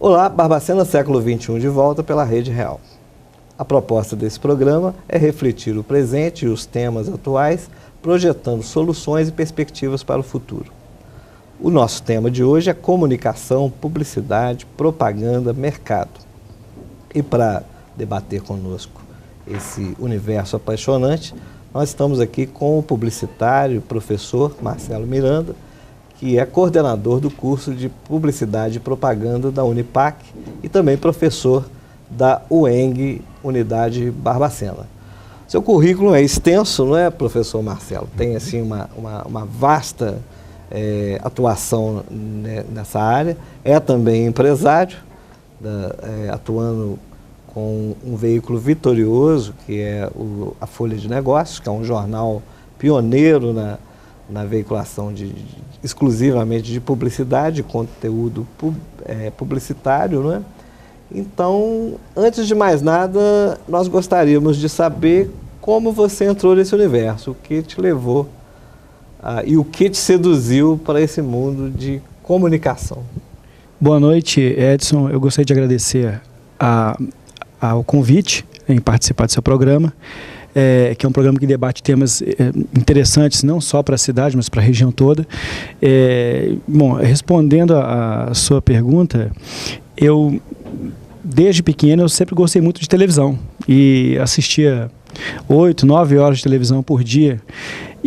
Olá, Barbacena Século XXI de volta pela Rede Real. A proposta desse programa é refletir o presente e os temas atuais, projetando soluções e perspectivas para o futuro. O nosso tema de hoje é comunicação, publicidade, propaganda, mercado. E para debater conosco esse universo apaixonante, nós estamos aqui com o publicitário e professor Marcelo Miranda, que é coordenador do curso de Publicidade e Propaganda da Unipac e também professor da UENG, Unidade Barbacena. Seu currículo é extenso, não é, professor Marcelo? Tem assim uma vasta atuação nessa área. É também empresário, atuando com um veículo vitorioso, que é a Folha de Negócios, que é um jornal pioneiro na veiculação exclusivamente de publicidade, conteúdo publicitário, não é? Então, antes de mais nada, nós gostaríamos de saber como você entrou nesse universo, o que te levou e o que te seduziu para esse mundo de comunicação. Boa noite, Edson. Eu gostaria de agradecer ao convite em participar do seu programa. Que é um programa que debate temas interessantes, não só para a cidade, mas para a região toda. Bom, respondendo a sua pergunta, desde pequeno, eu sempre gostei muito de televisão e assistia 8, 9 horas de televisão por dia.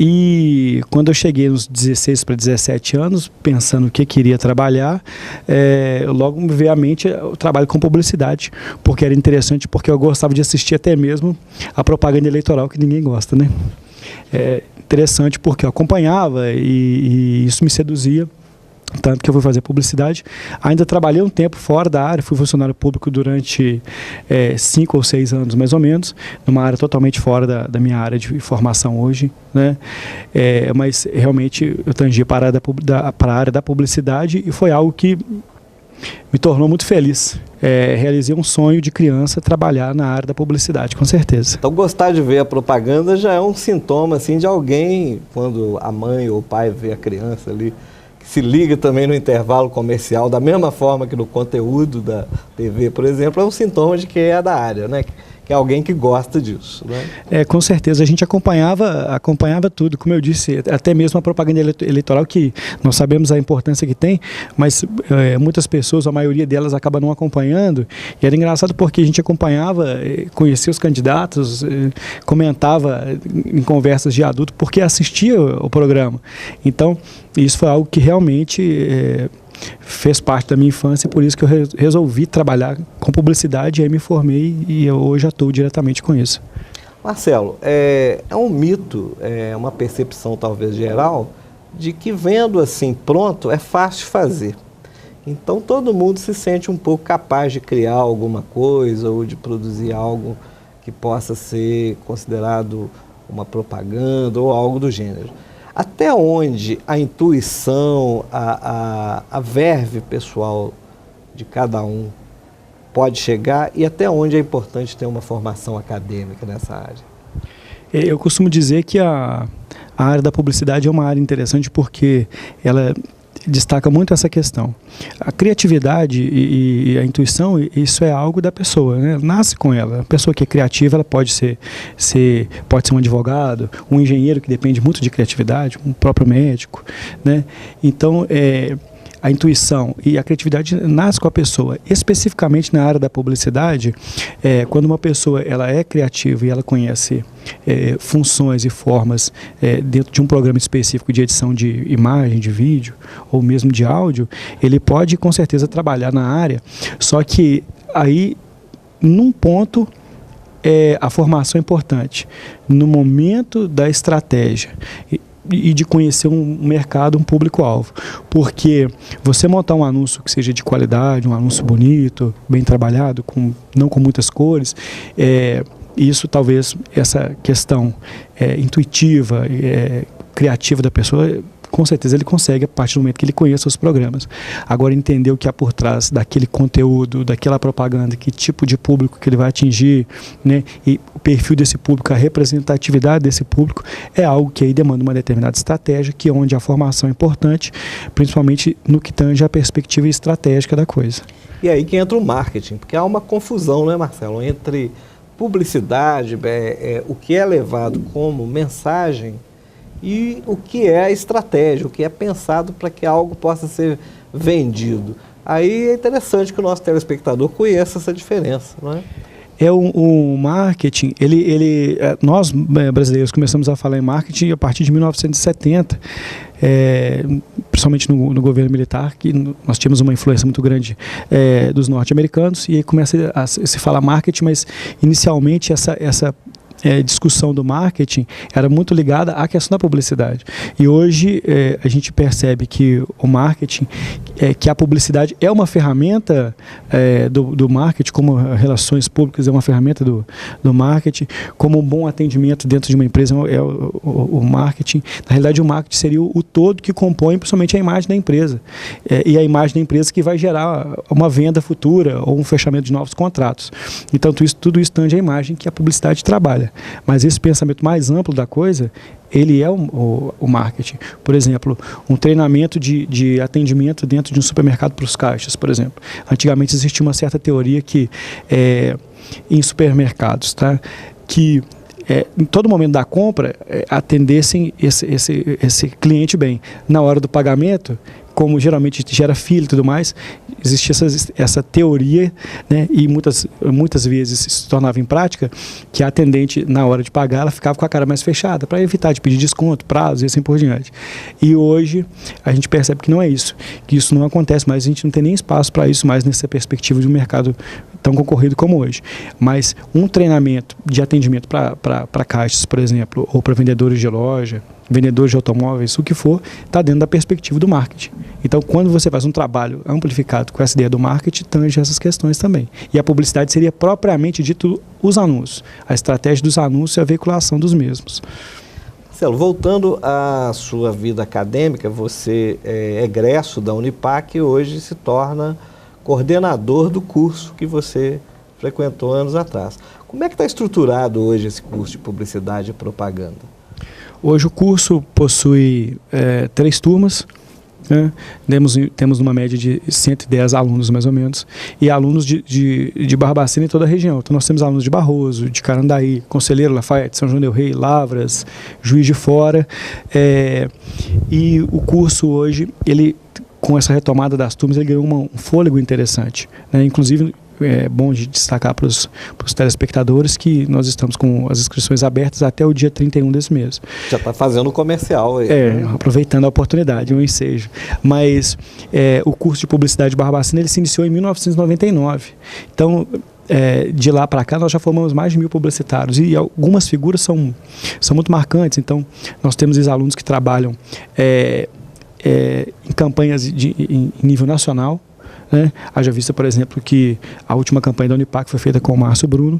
E quando eu cheguei nos 16 para 17 anos, pensando o que queria trabalhar, logo me veio à mente o trabalho com publicidade, porque era interessante, porque eu gostava de assistir até mesmo a propaganda eleitoral, que ninguém gosta, né? Interessante porque eu acompanhava e isso me seduzia. Tanto que eu fui fazer publicidade. Ainda trabalhei um tempo fora da área, fui funcionário público durante 5 ou 6 anos mais ou menos, numa área totalmente fora da minha área de formação hoje, né? Mas realmente eu tangi para a área da publicidade e foi algo que me tornou muito feliz. Realizei um sonho de criança, trabalhar na área da publicidade, com certeza. Então, gostar de ver a propaganda já é um sintoma assim, de alguém, quando a mãe ou o pai vê a criança ali, se liga também no intervalo comercial, da mesma forma que no conteúdo da TV, por exemplo, é um sintoma de que é da área, né? Que é alguém que gosta disso, né? Com certeza, a gente acompanhava tudo, como eu disse, até mesmo a propaganda eleitoral, que nós sabemos a importância que tem, mas muitas pessoas, a maioria delas acaba não acompanhando, e era engraçado porque a gente acompanhava, conhecia os candidatos, comentava em conversas de adulto, porque assistia o programa. Então, isso foi algo que realmente fez parte da minha infância, e por isso que eu resolvi trabalhar com publicidade, e aí me formei e eu hoje atuo diretamente com isso. Marcelo, é um mito, uma percepção talvez geral, de que vendo assim pronto é fácil fazer. Então todo mundo se sente um pouco capaz de criar alguma coisa ou de produzir algo que possa ser considerado uma propaganda ou algo do gênero. Até onde a intuição, a verve pessoal de cada um pode chegar e até onde é importante ter uma formação acadêmica nessa área? Eu costumo dizer que a área da publicidade é uma área interessante porque ela destaca muito essa questão. A criatividade e a intuição, isso é algo da pessoa, né? Nasce com ela. A pessoa que é criativa, ela pode ser um advogado, um engenheiro que depende muito de criatividade, um próprio médico, né? Então, a intuição e a criatividade nasce com a pessoa. Especificamente na área da publicidade, quando uma pessoa ela é criativa e ela conhece funções e formas dentro de um programa específico de edição de imagem, de vídeo ou mesmo de áudio, ele pode com certeza trabalhar na área, só que aí num ponto a formação é importante, no momento da estratégia e de conhecer um mercado, um público-alvo. Porque você montar um anúncio que seja de qualidade, um anúncio bonito, bem trabalhado, não com muitas cores, isso talvez, essa questão intuitiva, criativa da pessoa, com certeza ele consegue a partir do momento que ele conheça os programas. Agora, entender o que há por trás daquele conteúdo, daquela propaganda, que tipo de público que ele vai atingir, né, e o perfil desse público, a representatividade desse público, é algo que aí demanda uma determinada estratégia, que é onde a formação é importante, principalmente no que tange a perspectiva estratégica da coisa. E aí que entra o marketing, porque há uma confusão, né, Marcelo, entre publicidade, o que é levado como mensagem e o que é a estratégia, o que é pensado para que algo possa ser vendido. Aí é interessante que o nosso telespectador conheça essa diferença, não é? O marketing, nós brasileiros começamos a falar em marketing a partir de 1970, principalmente no governo militar, que nós tínhamos uma influência muito grande dos norte-americanos, e aí começa a se falar marketing, mas inicialmente essa discussão do marketing era muito ligada à questão da publicidade. E hoje a gente percebe que o marketing, que a publicidade é uma ferramenta do marketing, como relações públicas é uma ferramenta do marketing, como um bom atendimento dentro de uma empresa é o marketing. Na realidade, o marketing seria o todo que compõe principalmente a imagem da empresa. E a imagem da empresa que vai gerar uma venda futura ou um fechamento de novos contratos. Então, tudo isso tange a imagem que a publicidade trabalha. Mas esse pensamento mais amplo da coisa, ele é o marketing. Por exemplo, um treinamento de atendimento dentro de um supermercado para os caixas, por exemplo. Antigamente existia uma certa teoria que em supermercados, tá, que em todo momento da compra atendessem esse cliente bem. Na hora do pagamento, como geralmente gera fila e tudo mais, existia essa teoria, né, e muitas vezes se tornava em prática que a atendente, na hora de pagar, ela ficava com a cara mais fechada para evitar de pedir desconto, prazos e assim por diante. E hoje a gente percebe que não é isso, que isso não acontece mais, a gente não tem nem espaço para isso mais nessa perspectiva de um mercado tão concorrido como hoje. Mas um treinamento de atendimento para caixas, por exemplo, ou para vendedores de loja, vendedores de automóveis, o que for, está dentro da perspectiva do marketing. Então, quando você faz um trabalho amplificado com essa ideia do marketing, tange essas questões também. E a publicidade seria propriamente dito os anúncios, a estratégia dos anúncios e a veiculação dos mesmos. Marcelo, voltando à sua vida acadêmica, você é egresso da Unipac e hoje se torna coordenador do curso que você frequentou anos atrás. Como é que está estruturado hoje esse curso de publicidade e propaganda? Hoje o curso possui 3 turmas, né? Temos uma média de 110 alunos mais ou menos, e alunos de Barbacena em toda a região. Então nós temos alunos de Barroso, de Carandaí, Conselheiro, Lafayette, São João del Rei, Lavras, Juiz de Fora, e o curso hoje, ele, com essa retomada das turmas, ele ganhou um fôlego interessante, né? Inclusive, é bom de destacar para os telespectadores que nós estamos com as inscrições abertas até o dia 31 desse mês. Já está fazendo o comercial aí. Aproveitando a oportunidade, um ensejo. Mas o curso de publicidade de Barbacena, ele se iniciou em 1999. Então, de lá para cá, nós já formamos mais de 1.000 publicitários e algumas figuras são muito marcantes. Então, nós temos ex-alunos que trabalham em campanhas em nível nacional, né? Haja vista, por exemplo, que a última campanha da Unipac foi feita com o Márcio Bruno,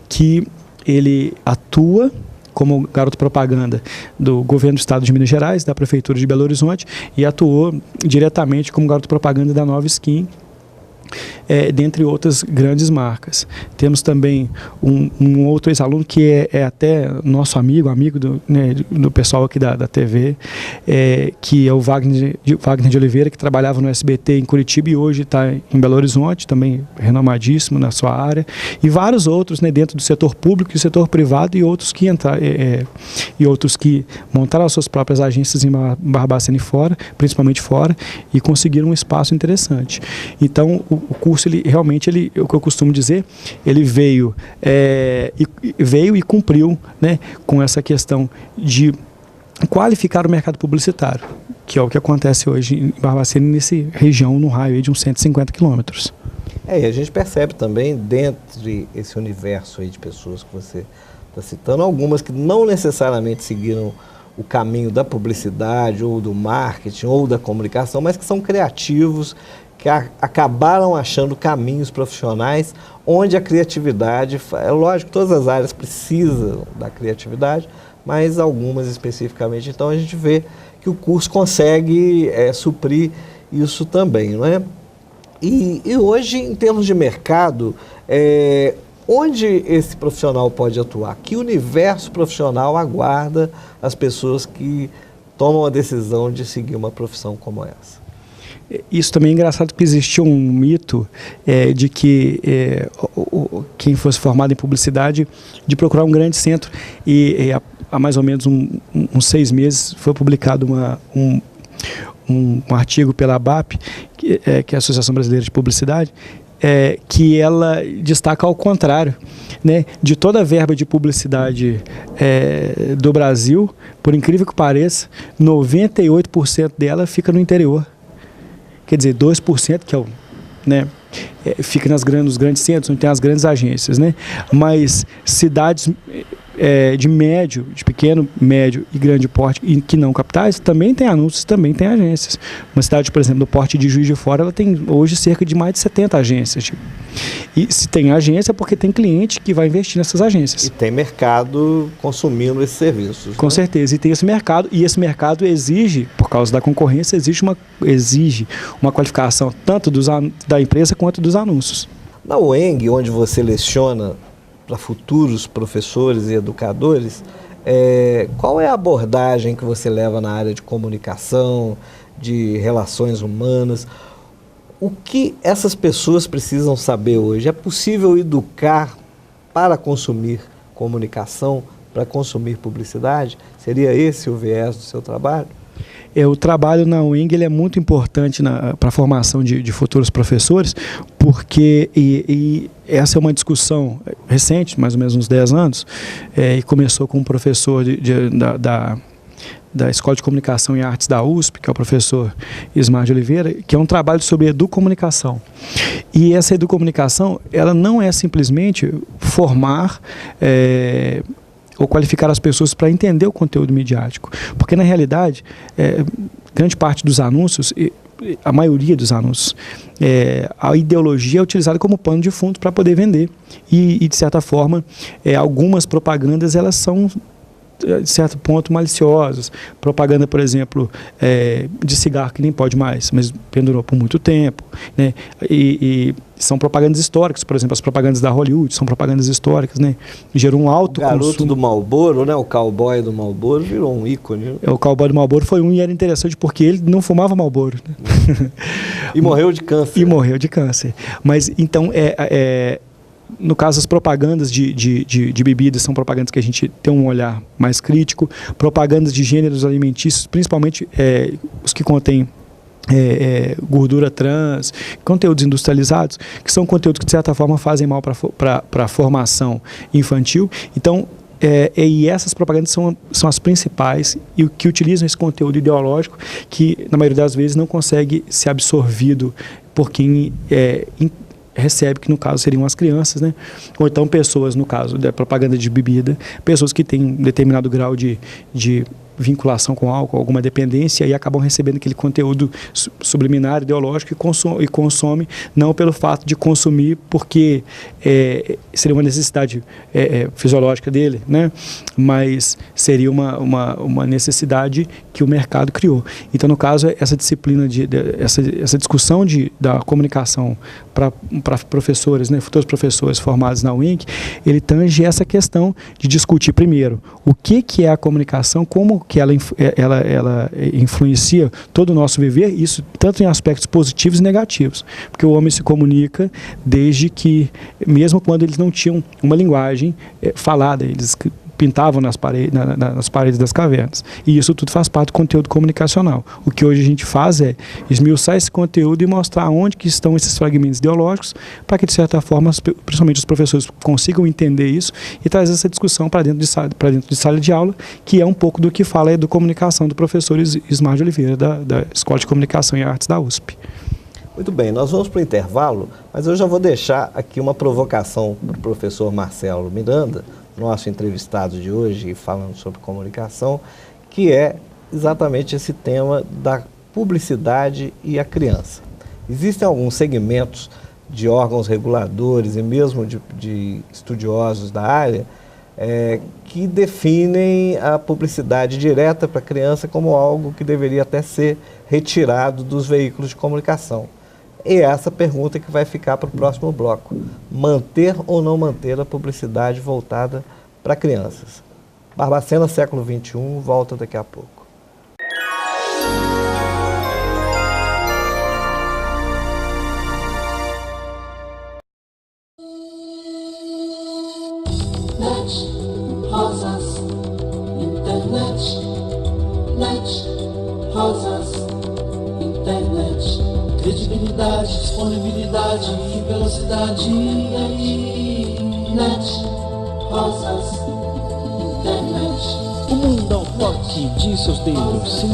que ele atua como garoto propaganda do governo do estado de Minas Gerais, da prefeitura de Belo Horizonte, e atuou diretamente como garoto propaganda da Nova Skin, dentre outras grandes marcas. Temos também um outro ex-aluno que é até nosso amigo do pessoal aqui da TV, que é o Wagner de Oliveira, que trabalhava no SBT em Curitiba e hoje está em Belo Horizonte, também renomadíssimo na sua área, e vários outros, né, dentro do setor público e setor privado, e outros que montaram as suas próprias agências em Barbacena e fora, principalmente fora, e conseguiram um espaço interessante. Então, o curso, realmente, o que eu costumo dizer, ele veio e cumpriu, né, com essa questão de qualificar o mercado publicitário, que é o que acontece hoje em Barbacena, nessa região, no raio de uns 150 quilômetros. E a gente percebe também, dentro desse universo aí de pessoas que você está citando, algumas que não necessariamente seguiram o caminho da publicidade, ou do marketing, ou da comunicação, mas que são criativos que acabaram achando caminhos profissionais onde a criatividade, é lógico, todas as áreas precisam da criatividade, mas algumas especificamente. Então a gente vê que o curso consegue suprir isso também, não é? E hoje, em termos de mercado, onde esse profissional pode atuar? Que universo profissional aguarda as pessoas que tomam a decisão de seguir uma profissão como essa? Isso também é engraçado, porque existia um mito de que quem fosse formado em publicidade de procurar um grande centro, e há mais ou menos uns 6 meses foi publicado um artigo pela ABAP, que é a Associação Brasileira de Publicidade, que ela destaca ao contrário, né, de toda a verba de publicidade do Brasil, por incrível que pareça, 98% dela fica no interior. Quer dizer, 2% que fica nos grandes centros, onde tem as grandes agências, né? Mas cidades de pequeno, médio e grande porte, e que não capitais, também tem anúncios, também tem agências. Uma cidade, por exemplo, do porte de Juiz de Fora, ela tem hoje cerca de mais de 70 agências. E se tem agência, é porque tem cliente que vai investir nessas agências. E tem mercado consumindo esses serviços. Com certeza, e tem esse mercado, e esse mercado exige, por causa da concorrência, exige uma qualificação tanto da empresa quanto dos anúncios. Na UENG, onde você leciona para futuros professores e educadores, qual é a abordagem que você leva na área de comunicação, de relações humanas? O que essas pessoas precisam saber hoje? É possível educar para consumir comunicação, para consumir publicidade? Seria esse o viés do seu trabalho? O trabalho na UENG ele é muito importante para a formação de futuros professores, porque essa é uma discussão recente, mais ou menos uns 10 anos, e começou com um professor da Escola de Comunicação e Artes da USP, que é o professor Ismar de Oliveira, que é um trabalho sobre educomunicação. E essa educomunicação, ela não é simplesmente formar ou qualificar as pessoas para entender o conteúdo midiático. Porque, na realidade, grande parte dos anúncios, a maioria dos anúncios, a ideologia é utilizada como pano de fundo para poder vender. E, de certa forma, algumas propagandas, elas são, de certo ponto, maliciosas. Propaganda, por exemplo, de cigarro que nem pode mais, mas pendurou por muito tempo, né? E são propagandas históricas, por exemplo, as propagandas da Hollywood são propagandas históricas, né? Gerou um alto consumo. O garoto do Marlboro, né? O cowboy do Marlboro virou um ícone. Né? O cowboy do Marlboro foi e era interessante porque ele não fumava Marlboro. Né? E morreu de câncer. E morreu de câncer. Mas, então, no caso, as propagandas de bebidas são propagandas que a gente tem um olhar mais crítico. Propagandas de gêneros alimentícios, principalmente os que contêm gordura trans, conteúdos industrializados, que são conteúdos que de certa forma fazem mal para a formação infantil. Então, e essas propagandas são as principais e que utilizam esse conteúdo ideológico que na maioria das vezes não consegue ser absorvido por quem recebe, que no caso seriam as crianças, né? Ou então pessoas, no caso da propaganda de bebida, pessoas que têm um determinado grau de vinculação com álcool, alguma dependência, e acabam recebendo aquele conteúdo subliminar, ideológico, e consome não pelo fato de consumir porque seria uma necessidade fisiológica dele, né? Mas seria uma necessidade que o mercado criou. Então, no caso, essa disciplina, essa discussão da comunicação para professores, né, futuros professores formados na UENG, ele tange essa questão de discutir primeiro o que é a comunicação, como que ela influencia todo o nosso viver, isso tanto em aspectos positivos e negativos, porque o homem se comunica desde que, mesmo quando eles não tinham uma linguagem falada, eles pintavam nas paredes das cavernas. E isso tudo faz parte do conteúdo comunicacional. O que hoje a gente faz é esmiuçar esse conteúdo e mostrar onde que estão esses fragmentos ideológicos, para que, de certa forma, principalmente os professores consigam entender isso e trazer essa discussão para dentro de sala de aula, que é um pouco do que fala a educomunicação do professor Ismar de Oliveira, da Escola de Comunicação e Artes da USP. Muito bem, nós vamos para o intervalo, mas eu já vou deixar aqui uma provocação para o professor Marcelo Miranda, nosso entrevistado de hoje, falando sobre comunicação, que é exatamente esse tema da publicidade e a criança. Existem alguns segmentos de órgãos reguladores e mesmo de estudiosos da área que definem a publicidade direta para a criança como algo que deveria até ser retirado dos veículos de comunicação. E essa pergunta que vai ficar para o próximo bloco. Manter ou não manter a publicidade voltada para crianças? Barbacena, século XXI, volta daqui a pouco. Rosas, internet, rosas, internet, credibilidade, disponibilidade e velocidade, e aí, rosas, internet. O mundo ao toque de seus dedos, se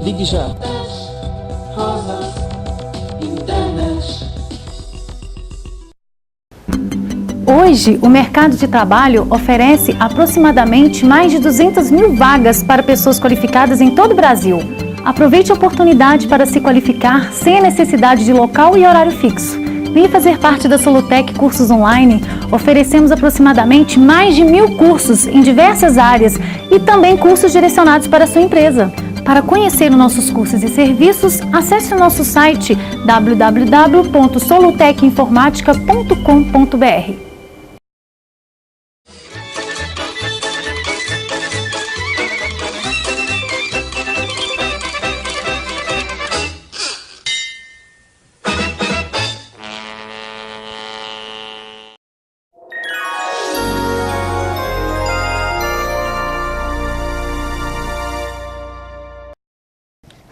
ligue já. Rosas, internet. Hoje, o mercado de trabalho oferece aproximadamente mais de 200 mil vagas para pessoas qualificadas em todo o Brasil. Aproveite a oportunidade para se qualificar sem a necessidade de local e horário fixo. Venha fazer parte da Solutec Cursos Online. Oferecemos aproximadamente mais de 1000 cursos em diversas áreas e também cursos direcionados para a sua empresa. Para conhecer os nossos cursos e serviços, acesse o nosso site www.solutecinformatica.com.br.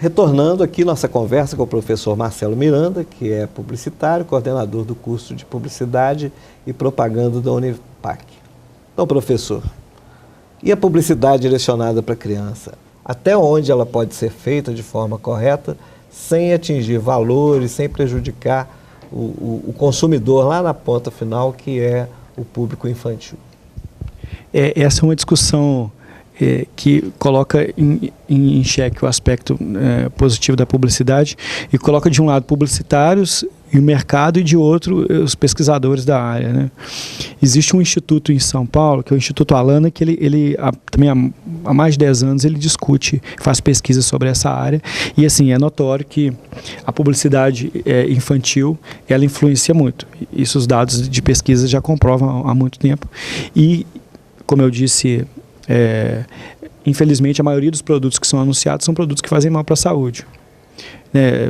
Retornando aqui nossa conversa com o professor Marcelo Miranda, que é publicitário, coordenador do curso de Publicidade e Propaganda da Unipac. Então, professor, e a publicidade direcionada para a criança? Até onde ela pode ser feita de forma correta, sem atingir valores, sem prejudicar o consumidor lá na ponta final, que é o público infantil? Essa é uma discussão que coloca em xeque o aspecto positivo da publicidade e coloca de um lado publicitários e o mercado e de outro os pesquisadores da área, né? Existe um instituto em São Paulo, que é o Instituto Alana, que ele também há mais de 10 anos ele discute, faz pesquisa sobre essa área e assim, é notório que a publicidade infantil, ela influencia muito. Isso os dados de pesquisa já comprovam há muito tempo e, como eu disse, infelizmente a maioria dos produtos que são anunciados são produtos que fazem mal para a saúde,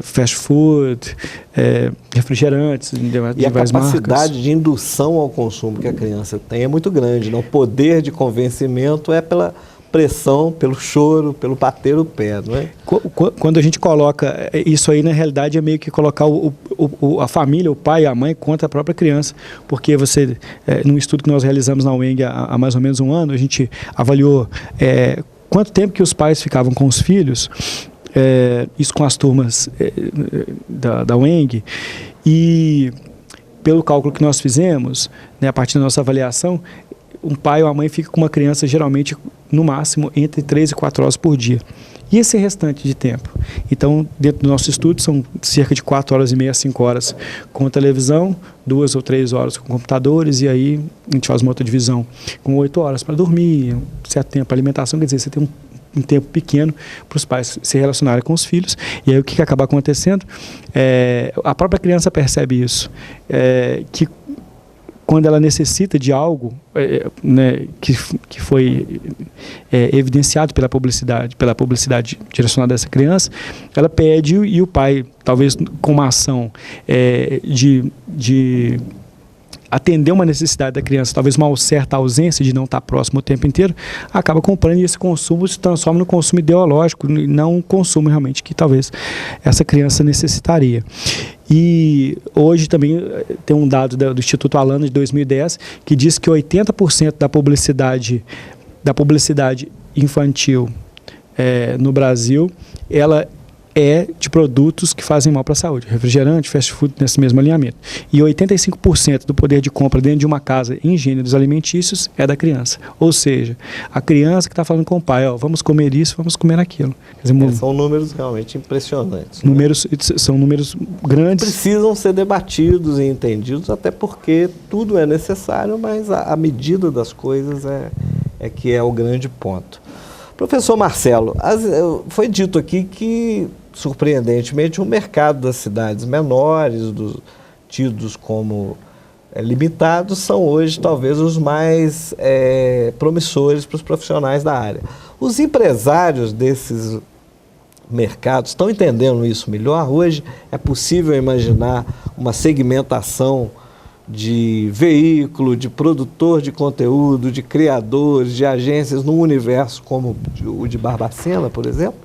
fast food, refrigerantes, e a capacidade de indução ao consumo que a criança tem é muito grande, né? O poder de convencimento é pela pressão, pelo choro, pelo bater o pé, não é? Quando a gente coloca isso aí, na realidade é meio que colocar a família, o pai e a mãe contra a própria criança, porque você, num estudo que nós realizamos na UENG há mais ou menos um ano, a gente avaliou quanto tempo que os pais ficavam com os filhos, isso com as turmas da UENG, e pelo cálculo que nós fizemos, né, a partir da nossa avaliação, um pai ou a mãe fica com uma criança geralmente no máximo entre 3 e 4 horas por dia. E esse restante de tempo? Então, dentro do nosso estudo, são cerca de 4 horas e meia a 5 horas com televisão, 2 ou 3 horas com computadores, e aí a gente faz uma outra divisão com 8 horas para dormir, um certo tempo para alimentação, quer dizer, você tem um tempo pequeno para os pais se relacionarem com os filhos. E aí o que acaba acontecendo? A própria criança percebe isso, que quando ela necessita de algo né, que foi evidenciado pela publicidade direcionada a essa criança, ela pede e o pai, talvez com uma ação de atender uma necessidade da criança, talvez uma certa ausência de não estar próximo o tempo inteiro, acaba comprando e esse consumo se transforma no consumo ideológico, não um consumo realmente que talvez essa criança necessitaria. E hoje também tem um dado do Instituto Alana de 2010 que diz que 80% da publicidade infantil no Brasil, ela é de produtos que fazem mal para a saúde. Refrigerante, fast food, nesse mesmo alinhamento. E 85% do poder de compra dentro de uma casa em gêneros alimentícios é da criança. Ou seja, a criança que está falando com o pai, ó, vamos comer isso, vamos comer aquilo. Quer dizer, são números realmente impressionantes. São números grandes. Precisam ser debatidos e entendidos, até porque tudo é necessário, mas a medida das coisas é que é o grande ponto. Professor Marcelo, foi dito aqui que, surpreendentemente, o mercado das cidades menores, tidos como limitados, são hoje talvez os mais promissores para os profissionais da área. Os empresários desses mercados estão entendendo isso melhor? Hoje é possível imaginar uma segmentação de veículo, de produtor de conteúdo, de criadores, de agências num universo como o de Barbacena, por exemplo?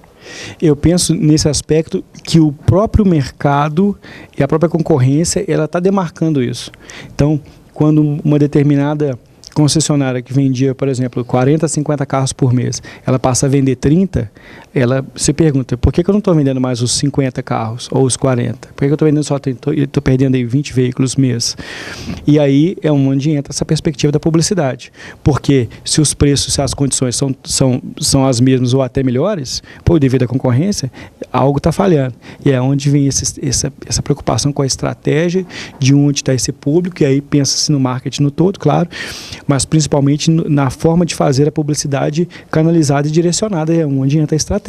Eu penso nesse aspecto que o próprio mercado e a própria concorrência, ela está demarcando isso. Então, quando uma determinada concessionária que vendia, por exemplo, 40, 50 carros por mês, ela passa a vender 30, ela se pergunta, por que eu não estou vendendo mais os 50 carros ou os 40? Por que eu estou vendendo só, estou perdendo aí 20 veículos mês? E aí é onde entra essa perspectiva da publicidade. Porque se os preços, se as condições são as mesmas ou até melhores, devido à concorrência, algo está falhando. E é onde vem essa preocupação com a estratégia de onde está esse público, e aí pensa-se no marketing no todo, claro, mas principalmente na forma de fazer a publicidade canalizada e direcionada, é onde entra a estratégia.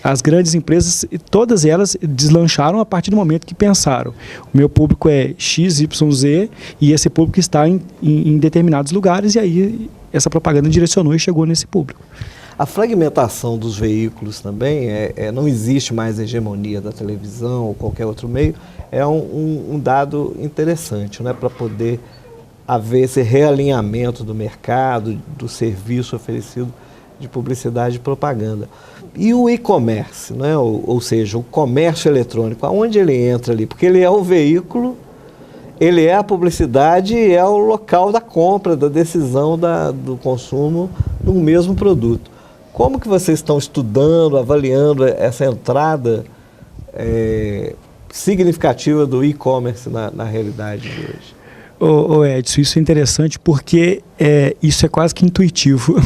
As grandes empresas, todas elas deslancharam a partir do momento que pensaram, o meu público é XYZ e esse público está em determinados lugares, e aí essa propaganda direcionou e chegou nesse público. A fragmentação dos veículos também, não existe mais hegemonia da televisão ou qualquer outro meio, é um dado interessante, né, para poder haver esse realinhamento do mercado, do serviço oferecido de publicidade e propaganda. E o e-commerce, né? Ou seja, o comércio eletrônico, aonde ele entra ali? Porque ele é o veículo, ele é a publicidade e é o local da compra, da decisão do consumo do mesmo produto. Como que vocês estão estudando, avaliando essa entrada significativa do e-commerce na realidade de hoje? Edson, isso é interessante porque isso é quase que intuitivo,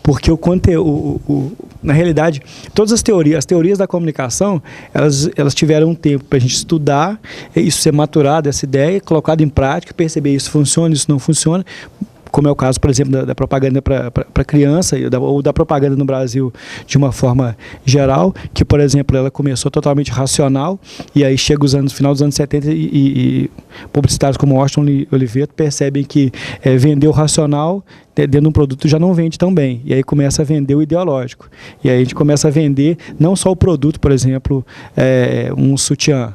porque o conteúdo, na realidade, todas as teorias da comunicação, elas tiveram um tempo para a gente estudar, isso ser maturado, essa ideia, colocado em prática, perceber isso funciona, isso não funciona, como é o caso, por exemplo, da propaganda para criança, ou da propaganda no Brasil de uma forma geral, que, por exemplo, ela começou totalmente racional, e aí chega final dos anos 70 e publicitários como Washington Oliveto percebem que vender o racional dentro de um produto já não vende tão bem, e aí começa a vender o ideológico. E aí a gente começa a vender não só o produto, por exemplo, um sutiã,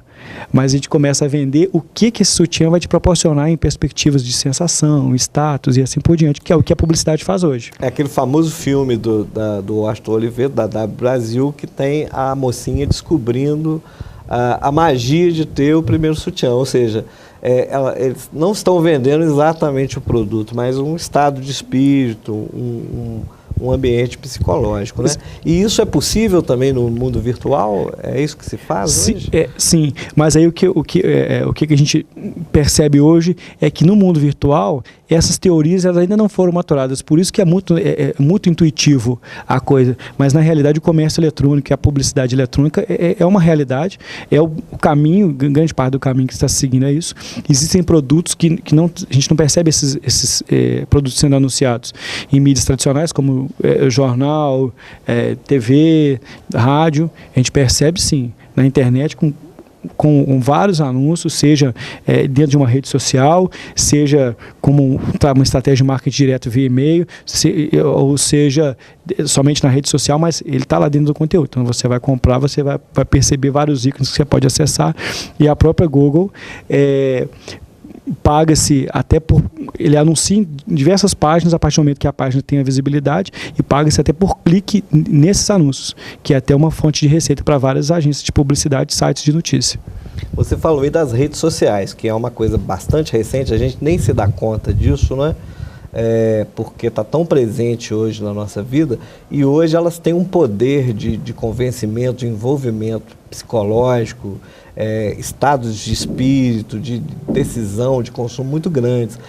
mas a gente começa a vender o que esse sutiã vai te proporcionar em perspectivas de sensação, status e assim por diante, que é o que a publicidade faz hoje. É aquele famoso filme do Washington Oliveto, da W Brasil, que tem a mocinha descobrindo a magia de ter o primeiro sutiã, ou seja, eles não estão vendendo exatamente o produto, mas um estado de espírito, um ambiente psicológico, né? E isso é possível também no mundo virtual? É isso que se faz hoje? Sim, mas aí o que a gente percebe hoje é que no mundo virtual essas teorias elas ainda não foram maturadas, por isso que é muito intuitivo a coisa, mas na realidade o comércio eletrônico e a publicidade eletrônica é uma realidade, é o caminho, grande parte do caminho que está seguindo é isso. Existem produtos que a gente não percebe esses produtos sendo anunciados em mídias tradicionais, como jornal, TV, rádio, a gente percebe sim, na internet com vários anúncios, seja dentro de uma rede social, seja como uma estratégia de marketing direto via e-mail, ou seja, somente na rede social, mas ele está lá dentro do conteúdo. Então você vai comprar, você vai perceber vários ícones que você pode acessar, e a própria Google paga-se ele anuncia em diversas páginas a partir do momento que a página tem a visibilidade, e paga-se até por clique nesses anúncios, que é até uma fonte de receita para várias agências de publicidade, sites de notícia. Você falou aí das redes sociais, que é uma coisa bastante recente, a gente nem se dá conta disso, né? porque está tão presente hoje na nossa vida, e hoje elas têm um poder de convencimento, de envolvimento psicológico, estados de espírito, de decisão, de consumo muito grandes.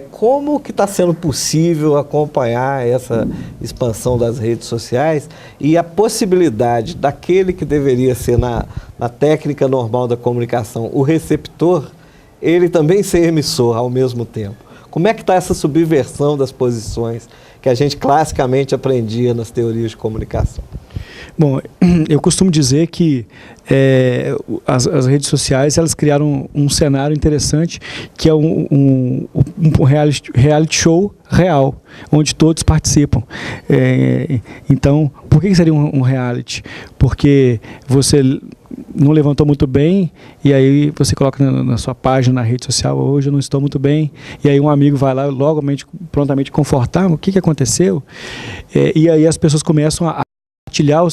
Como que está sendo possível acompanhar essa expansão das redes sociais e a possibilidade daquele que deveria ser na técnica normal da comunicação, o receptor, ele também ser emissor ao mesmo tempo? Como é que está essa subversão das posições que a gente classicamente aprendia nas teorias de comunicação? Bom, eu costumo dizer que as redes sociais, elas criaram um cenário interessante, que é um reality show real, onde todos participam. Então, por que seria um reality? Porque você não levantou muito bem, e aí você coloca na sua página, na rede social: hoje eu não estou muito bem, e aí um amigo vai lá prontamente confortar: o que aconteceu? E aí as pessoas começam a compartilhar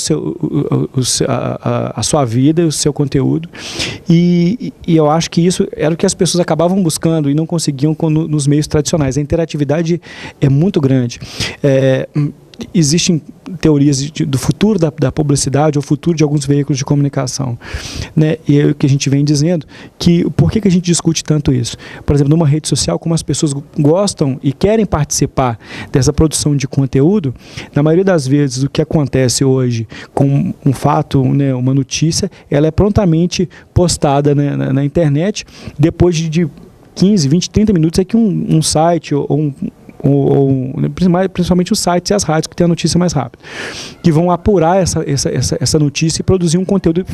a sua vida, o seu conteúdo, e eu acho que isso era o que as pessoas acabavam buscando e não conseguiam nos meios tradicionais. A interatividade é muito grande. Existem teorias do futuro da publicidade, ou futuro de alguns veículos de comunicação, né? E é o que a gente vem dizendo, que por que a gente discute tanto isso? Por exemplo, numa rede social, como as pessoas gostam e querem participar dessa produção de conteúdo, na maioria das vezes o que acontece hoje com um fato, né, uma notícia, ela é prontamente postada, né, na internet, depois de 15, 20, 30 minutos é que um site ou principalmente os sites e as rádios, que têm a notícia mais rápido, que vão apurar essa notícia e produzir um conteúdo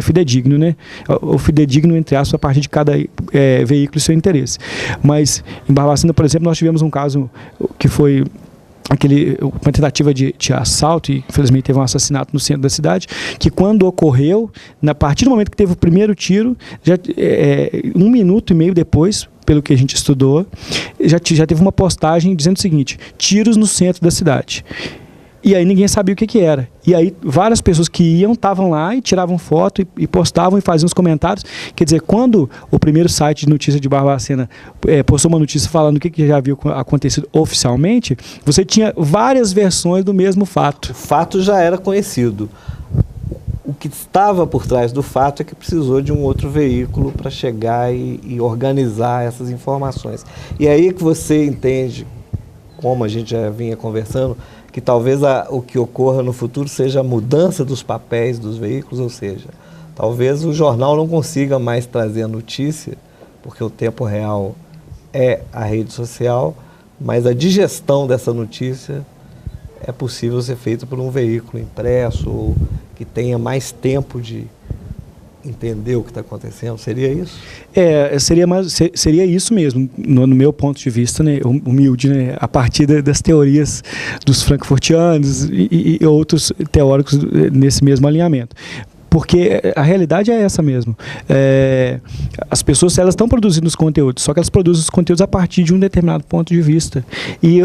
fidedigno, né? O fidedigno, entre aspas, a partir de cada veículo e seu interesse. Mas em Barbacena, por exemplo, nós tivemos um caso que foi uma tentativa de assalto, e infelizmente teve um assassinato no centro da cidade, que quando ocorreu, a partir do momento que teve o primeiro tiro, já 1 minuto e meio depois, pelo que a gente estudou, já teve uma postagem dizendo o seguinte: tiros no centro da cidade. E aí ninguém sabia o que era. E aí várias pessoas que estavam lá e tiravam foto e postavam e faziam os comentários. Quer dizer, quando o primeiro site de notícia de Barbacena postou uma notícia falando o que já havia acontecido oficialmente, você tinha várias versões do mesmo fato. O fato já era conhecido. O que estava por trás do fato é que precisou de um outro veículo para chegar e organizar essas informações. E aí que você entende, como a gente já vinha conversando, que talvez o que ocorra no futuro seja a mudança dos papéis dos veículos, ou seja, talvez o jornal não consiga mais trazer a notícia, porque o tempo real é a rede social, mas a digestão dessa notícia é possível ser feita por um veículo impresso, ou que tenha mais tempo de entender o que está acontecendo. Seria isso? Seria isso mesmo, no meu ponto de vista, né, humilde, né, a partir das teorias dos frankfurtianos e outros teóricos nesse mesmo alinhamento. Porque a realidade é essa mesmo. As pessoas, elas estão produzindo os conteúdos, só que elas produzem os conteúdos a partir de um determinado ponto de vista. E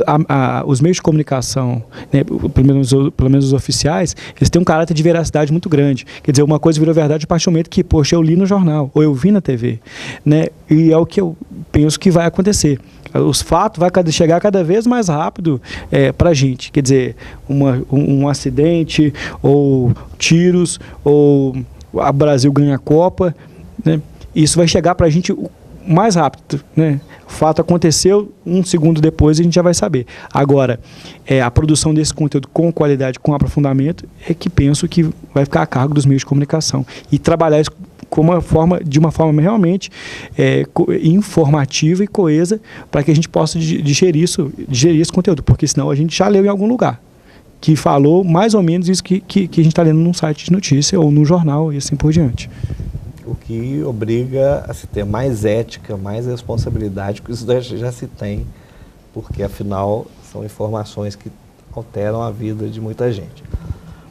os meios de comunicação, né, pelo menos os oficiais, eles têm um caráter de veracidade muito grande. Quer dizer, uma coisa virou verdade a partir do momento que, poxa, eu li no jornal, ou eu vi na TV, né? E é o que eu penso que vai acontecer. Os fatos vão chegar cada vez mais rápido para a gente. Quer dizer, um acidente, ou tiros, ou o Brasil ganha a Copa, né? Isso vai chegar para a gente mais rápido, né? O fato aconteceu, 1 segundo depois a gente já vai saber. Agora, a produção desse conteúdo com qualidade, com aprofundamento, é que penso que vai ficar a cargo dos meios de comunicação. E trabalhar isso de uma forma realmente informativa e coesa, para que a gente possa digerir esse conteúdo, porque senão a gente já leu em algum lugar que falou mais ou menos isso que a gente está lendo num site de notícia ou no jornal e assim por diante. O que obriga a se ter mais ética, mais responsabilidade, porque isso já se tem, porque afinal são informações que alteram a vida de muita gente.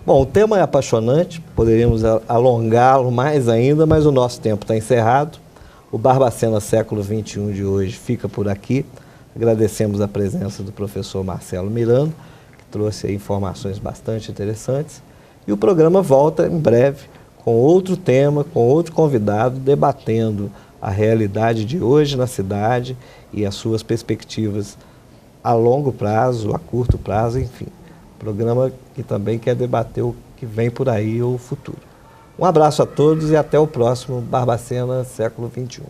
Bom, o tema é apaixonante, poderíamos alongá-lo mais ainda, mas o nosso tempo está encerrado. O Barbacena Século XXI de hoje fica por aqui. Agradecemos a presença do professor Marcelo Miranda, que trouxe aí informações bastante interessantes. E o programa volta em breve com outro tema, com outro convidado, debatendo a realidade de hoje na cidade e as suas perspectivas a longo prazo, a curto prazo, enfim. Programa que também quer debater o que vem por aí, o futuro. Um abraço a todos e até o próximo Barbacena Século XXI.